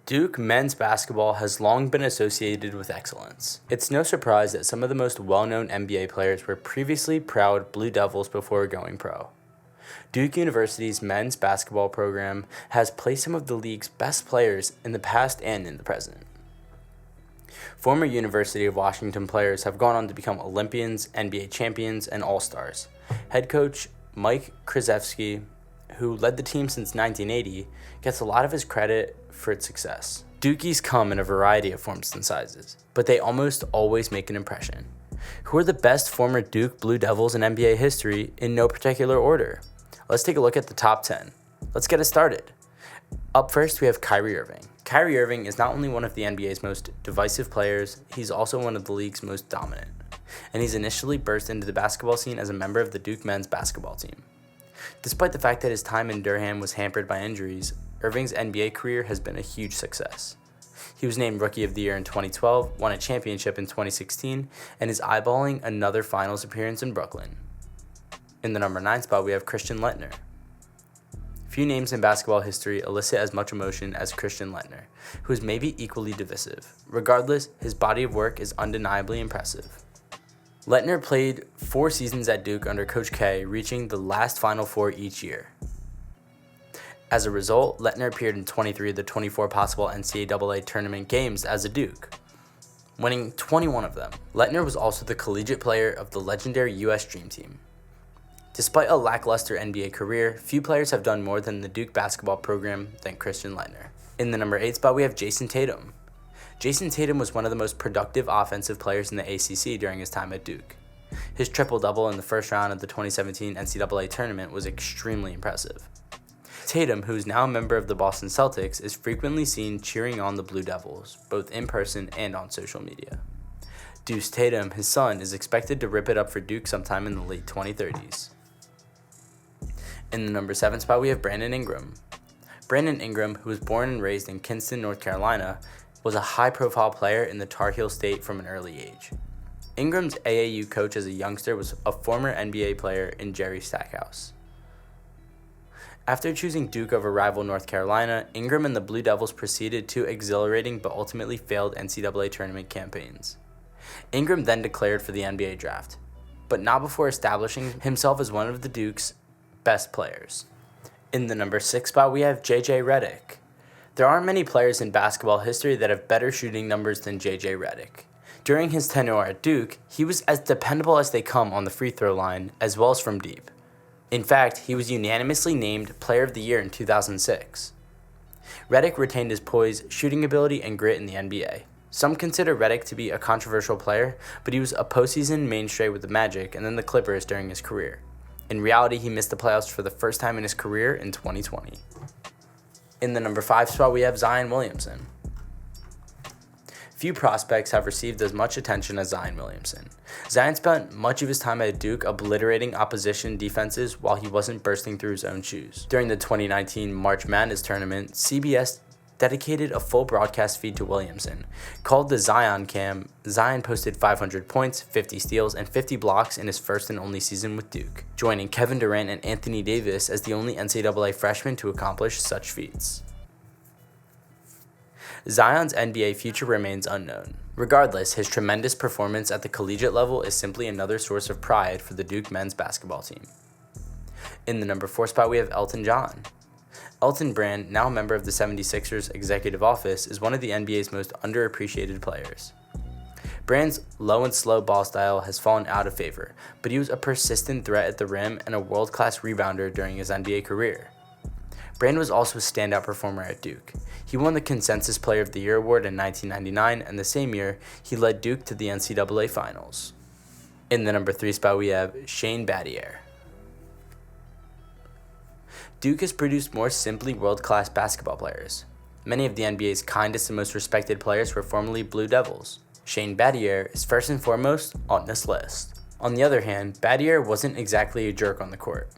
Duke men's basketball has long been associated with excellence. It's no surprise that some of the most well-known NBA players were previously proud Blue Devils before going pro. Duke University's men's basketball program has placed some of the league's best players in the past and in the present. Former University of Washington players have gone on to become Olympians, NBA champions, and All-Stars. Head coach Mike Krzyzewski, who led the team since 1980, gets a lot of his credit for its success. Dukies come in a variety of forms and sizes, but they almost always make an impression. Who are the best former Duke Blue Devils in NBA history in no particular order? Let's take a look at the top 10. Let's get it started. Up first, we have Kyrie Irving. Kyrie Irving is not only one of the NBA's most divisive players, he's also one of the league's most dominant. And he's initially burst into the basketball scene as a member of the Duke men's basketball team. Despite the fact that his time in Durham was hampered by injuries, Irving's NBA career has been a huge success. He was named Rookie of the Year in 2012, won a championship in 2016, and is eyeballing another finals appearance in Brooklyn. In the number 9 spot, we have Christian Laettner. Few names in basketball history elicit as much emotion as Christian Laettner, who is maybe equally divisive. Regardless, his body of work is undeniably impressive. Laettner played 4 seasons at Duke under Coach K, reaching the last Final Four each year. As a result, Laettner appeared in 23 of the 24 possible NCAA tournament games as a Duke, winning 21 of them. Laettner was also the collegiate player of the legendary U.S. Dream Team. Despite a lackluster NBA career, few players have done more than the Duke basketball program than Christian Laettner. In the number 8 spot, we have Jayson Tatum. Jayson Tatum was one of the most productive offensive players in the ACC during his time at Duke. His triple-double in the first round of the 2017 NCAA tournament was extremely impressive. Tatum, who is now a member of the Boston Celtics, is frequently seen cheering on the Blue Devils, both in person and on social media. Deuce Tatum, his son, is expected to rip it up for Duke sometime in the late 2030s. In the number 7 spot, we have Brandon Ingram. Brandon Ingram, who was born and raised in Kinston, North Carolina, was a high-profile player in the Tar Heel State from an early age. Ingram's AAU coach as a youngster was a former NBA player in Jerry Stackhouse. After choosing Duke over rival North Carolina, Ingram and the Blue Devils proceeded 2 exhilarating but ultimately failed NCAA tournament campaigns. Ingram then declared for the NBA draft, but not before establishing himself as one of the Duke's best players. In the number 6 spot, we have JJ Redick. There aren't many players in basketball history that have better shooting numbers than JJ Redick. During his tenure at Duke, he was as dependable as they come on the free throw line, as well as from deep. In fact, he was unanimously named Player of the Year in 2006. Redick retained his poise, shooting ability, and grit in the NBA. Some consider Redick to be a controversial player, but he was a postseason mainstay with the Magic and then the Clippers during his career. In reality, he missed the playoffs for the first time in his career in 2020. In the number 5 spot, we have Zion Williamson. Few prospects have received as much attention as Zion Williamson. Zion spent much of his time at Duke obliterating opposition defenses while he wasn't bursting through his own shoes. During the 2019 March Madness tournament, CBS dedicated a full broadcast feed to Williamson. Called the Zion Cam, Zion posted 500 points, 50 steals, and 50 blocks in his first and only season with Duke, joining Kevin Durant and Anthony Davis as the only NCAA freshman to accomplish such feats. Zion's NBA future remains unknown. Regardless, his tremendous performance at the collegiate level is simply another source of pride for the Duke men's basketball team. In the number 4 spot, we have Elton John. Elton Brand, now a member of the 76ers executive office, is one of the NBA's most underappreciated players. Brand's low and slow ball style has fallen out of favor, but he was a persistent threat at the rim and a world-class rebounder during his NBA career. Brand was also a standout performer at Duke. He won the Consensus Player of the Year award in 1999, and the same year, he led Duke to the NCAA Finals. In the number 3 spot, we have Shane Battier. Duke has produced more simply world-class basketball players. Many of the NBA's kindest and most respected players were formerly Blue Devils. Shane Battier is first and foremost on this list. On the other hand, Battier wasn't exactly a jerk on the court.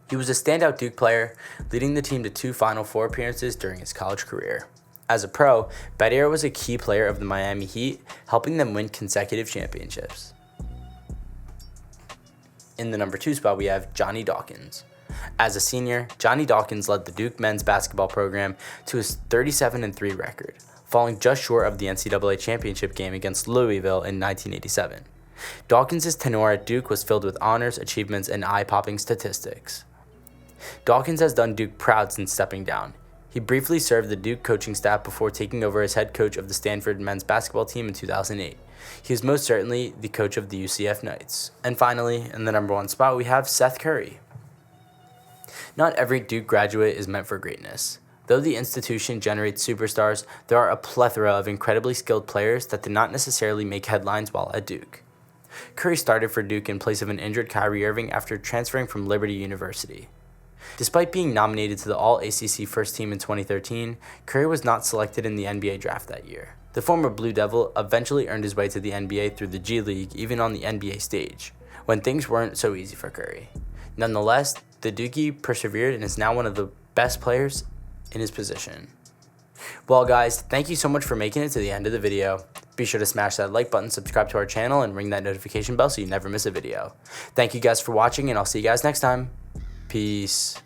He was a standout Duke player, leading the team to 2 Final Four appearances during his college career. As a pro, Battier was a key player of the Miami Heat, helping them win consecutive championships. In the number 2 spot, we have Johnny Dawkins. As a senior, Johnny Dawkins led the Duke men's basketball program to his 37-3 record, falling just short of the NCAA championship game against Louisville in 1987. Dawkins' tenure at Duke was filled with honors, achievements, and eye-popping statistics. Dawkins has done Duke proud since stepping down. He briefly served the Duke coaching staff before taking over as head coach of the Stanford men's basketball team in 2008. He is most certainly the coach of the UCF Knights. And finally, in the number 1 spot, we have Seth Curry. Not every Duke graduate is meant for greatness. Though the institution generates superstars, there are a plethora of incredibly skilled players that did not necessarily make headlines while at Duke. Curry started for Duke in place of an injured Kyrie Irving after transferring from Liberty University. Despite being nominated to the All-ACC First Team in 2013, Curry was not selected in the NBA draft that year. The former Blue Devil eventually earned his way to the NBA through the G League, even on the NBA stage, when things weren't so easy for Curry. Nonetheless, the Dookie persevered and is now one of the best players in his position. Well guys, thank you so much for making it to the end of the video. Be sure to smash that like button, subscribe to our channel, and ring that notification bell so you never miss a video. Thank you guys for watching, and I'll see you guys next time. Peace.